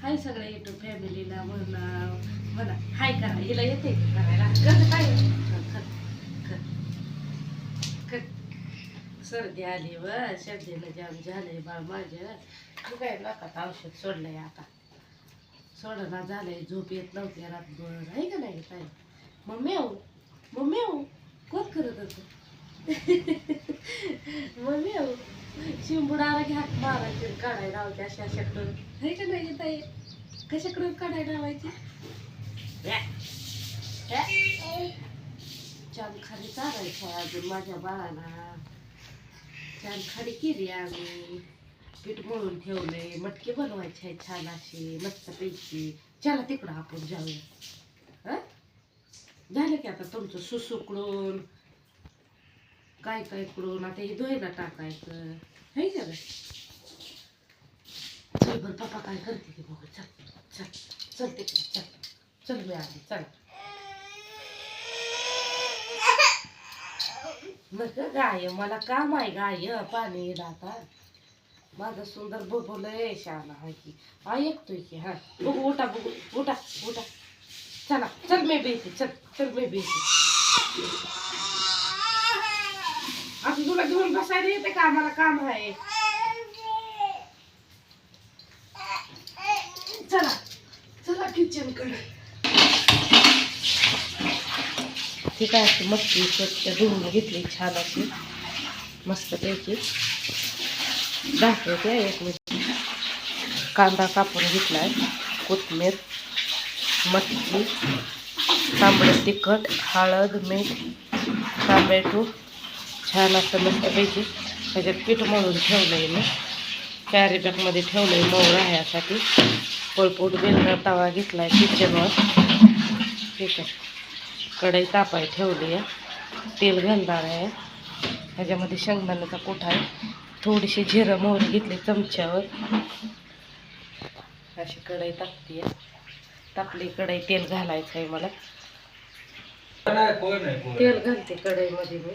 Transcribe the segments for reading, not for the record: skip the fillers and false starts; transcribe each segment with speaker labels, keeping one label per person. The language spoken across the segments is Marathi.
Speaker 1: हाय सगळ्या युट्यूब फॅमिलीला म्हणा म्हणा हाय करा. हिला येते करायला कर काय कर कर. सर्दी आली व सर्दीनं जाम झालंय बाळ माझं. तू काय नाकात औषध सोडलंय आता. सोडना झालंय, झोप येत नव्हती रातभर आहे का नाही काय. मम्मी कोण करत होतं. मम्मी शिंबुडाला घ्या मारायचे काढायला लावते अशा अशाकडून आहे का नाही येत आहे. कशाकडून काढायला लावायची. छान खाली चालायचं आहे अजून माझ्या बाळाला. छान खाली केली आम्ही. पीठ मळून ठेवलंय. मटकी बनवायची आहे छान अशी मस्त पैकी. चला तिकडं आपण जाऊया. हा झालं की आता तुमचं सुसुकडून काय काय कडून आता हे धुवायला टाकायचं है का. चल बरं पप्पा काय करते की बघू. चल चल चल तिकडे चल चल मी आली चल. मग गाय मला काम आहे गाय पाणी येईल आता. माझं सुंदर बघूलंय शाळा आहे की ऐकतोय की. हा बघू उठा बघू उठा उठा. चला चल मी बेते चल चल मी बेते. आता तुला घेऊन बसायला येते का. आम्हाला काम आहे. चला चला किचन कडे. ठीक आहे अशी मस्ती स्वच्छ धुवून घेतली छान अशी मस्त पैकी. दाखवते एक मिनिट. कांदा कापून घेतलाय, कोथिंबीर, मटकी, तांबडं तिखट, हळद, मीठ, टोमॅटो छान असं मस्तपैकी त्याच्यात पीठ मळून ठेवलं आहे मी. कॅरी बॅगमध्ये ठेवलं आहे मऊ राहण्यासाठी. पोळपोट बेलना तवा घेतला आहे किचनवर. ठीक आहे. कढई तापाय ठेवली आहे. तेल घालणार आहे. ह्याच्यामध्ये शेंगदाण्याचा कूट आहे. थोडीशी जिरं मोहरी घेतली चमच्यावर. अशी कढई टाकते. टाकली कढई. तेल घालायचं आहे मला. तेल घालते कढईमध्ये मी.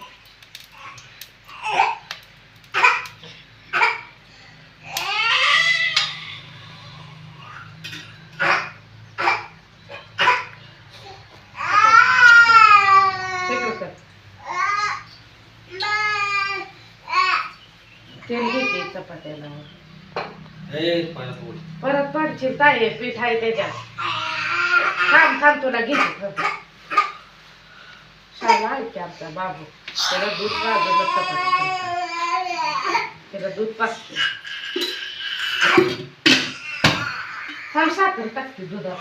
Speaker 1: तेल घेते चपात्याला. परत पडशील काय पीठ आहे त्याच्यात. थांब थांब तुला घेते. शाळा आहे की आमचा बाबू. त्याला दूध पाजलं चपात्या. त्याला दूध पाजते. थांब साखर टाकते दुधात.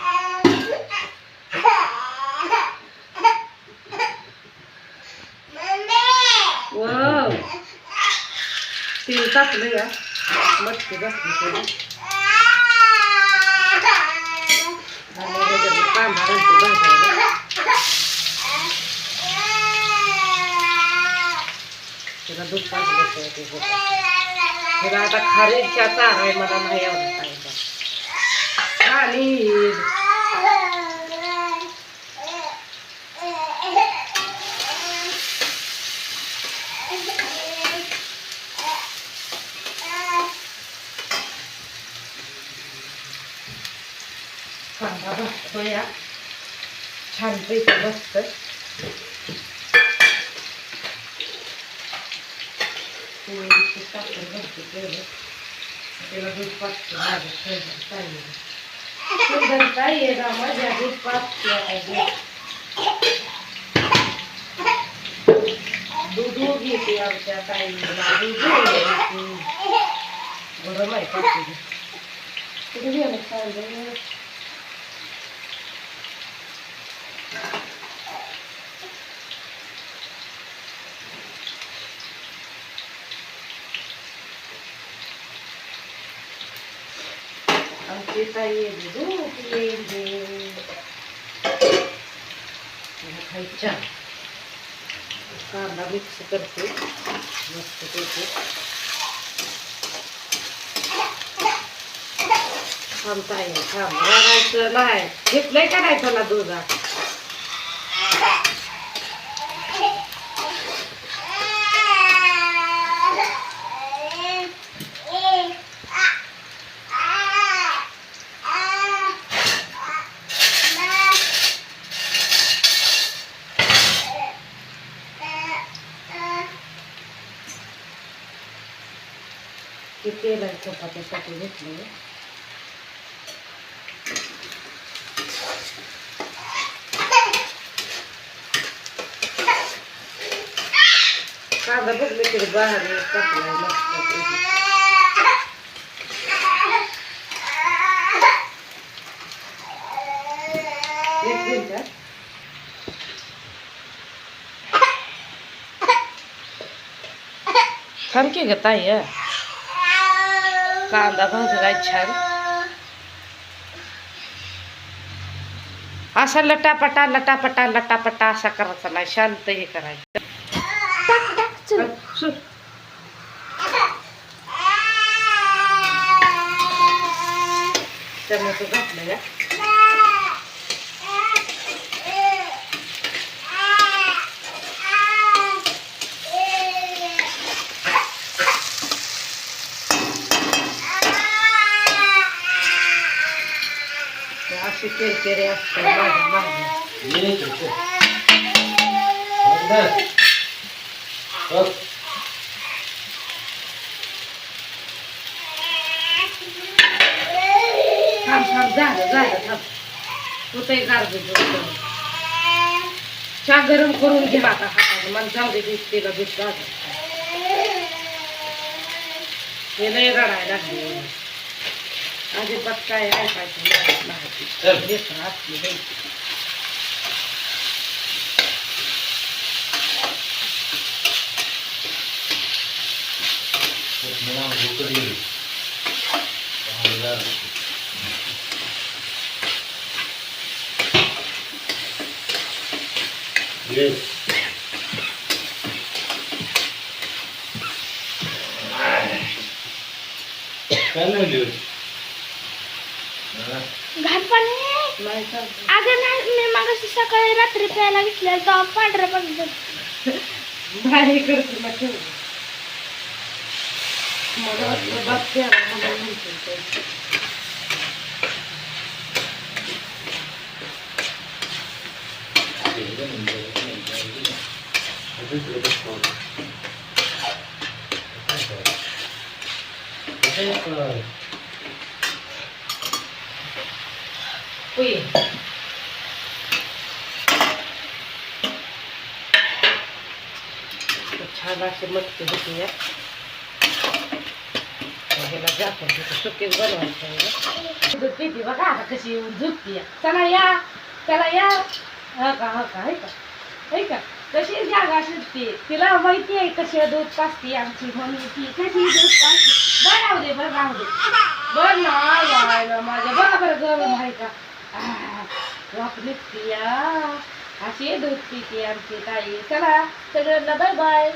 Speaker 1: वाव तेल टाकलं या. मटकी बसली थोडी. कांदा घालते भाजायला. त्याला दूध पाजलं त्याला. आता खारीच्या चार आहे मला नाही आवडत खायचा. खारीड कांदा भाजतो या छानपैकी मस्त. थोडीशी साखर घालते तेवढं. त्याला दूध पाजते माझ्या सुंदर काय आहे ना माझ्या दूध पाजते. दूध घेते आमच्या ताईला. दूध गरम आहे पाजते. तुम्ही घ्या ना आमची ताई दूध येईल खायच्या. कांदा मिक्स करते मस्त पैकी. थांबताय थांब रडायचं नाही. घेतलंय का नाही त्याला दुधात. तेल आणि चपात्यासाठी घेतलं. कांदा बघले तरी बाहेर टाकलाय मस्त. एक मिनिट. थांब की ग ताई. कांदा भाजलाय छान. असा लटापटा लटापटा लटापटा असा करायचा नाही, शांत हे करायचं. टोमॅटो घातलं या. अशी तेरतेरे असतात माझ्या मागे. थांब थांब झालं थांब. होतंय गारबीज. चहा गरम करून घ्या आता हाताने. मला जाऊ दे तिला बीत गाजर. हे लय रडायला लागले. अजिबात काय ऐकायचं नाही. लेकरं असली नाही.
Speaker 2: घाण पाणी अगं नाही. मी मग सकाळी रात्री प्यायला घेतल्या तेव्हा पांढरं पाणी
Speaker 1: नाही करत ना ठेव. मला वाटलं बाप प्याला म्हणून म्हणतो. छान असे मटकी होती या. ह्याला जातं सुकेच बनवायचं. दूध पिती बघा आता कशी येऊन झुकती. चला या चला या. हा का आहे का कशी जागा सुटते. तिला माहिती आहे कशी दूध पाजते आमची मम्मी. ती कशी दूध पाजते. बरं राहू दे बरं ना माझ्या बरोबर गरम आहे का. वाप निघते या. अशी दूध पिते आमची ताई. चला सगळ्यांना बाय बाय.